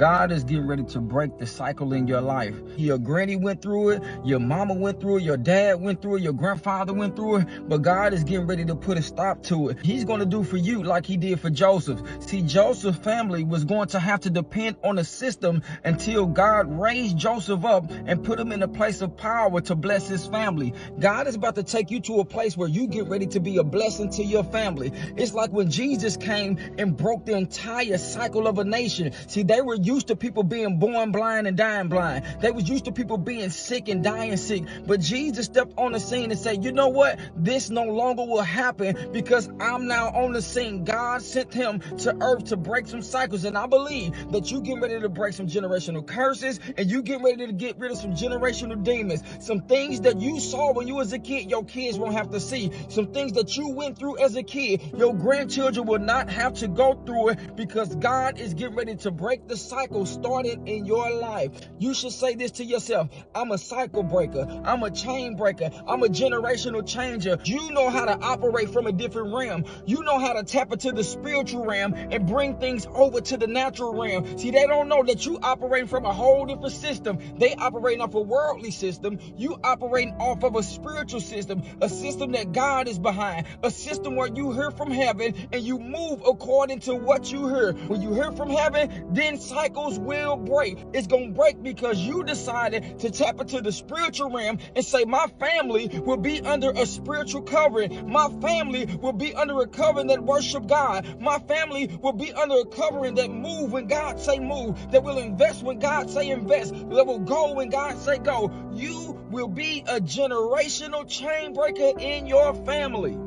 God is getting ready to break the cycle in your life. Your granny went through it, your mama went through it, your dad went through it, your grandfather went through it, but God is getting ready to put a stop to it. He's going to do for you like he did for Joseph. See, Joseph's family was going to have to depend on a system until God raised Joseph up and put him in a place of power to bless his family. God is about to take you to a place where you get ready to be a blessing to your family. It's like when Jesus came and broke the entire cycle of a nation. See, they were used to people being born blind and dying blind. They was used to people being sick and dying sick. But Jesus stepped on the scene and said, you know what? This no longer will happen because I'm now on the scene. God sent him to earth to break some cycles. And I believe that you get ready to break some generational curses and you get ready to get rid of some generational demons. Some things that you saw when you was a kid, your kids won't have to see. Some things that you went through as a kid, your grandchildren will not have to go through it because God is getting ready to break the cycle started in your life. You should say this to yourself: I'm a cycle breaker. I'm a chain breaker. I'm a generational changer. You know how to operate from a different realm. You know how to tap into the spiritual realm and bring things over to the natural realm. See, they don't know that you operating from a whole different system. They operating off a worldly system. You operating off of a spiritual system, a system that God is behind, a system where you hear from heaven and you move according to what you hear. When you hear from heaven, then cycles will break. It's going to break because you decided to tap into the spiritual realm and say, my family will be under a spiritual covering. My family will be under a covering that worship God. My family will be under a covering that move when God say move, that will invest when God say invest, that will go when God say go. You will be a generational chain breaker in your family.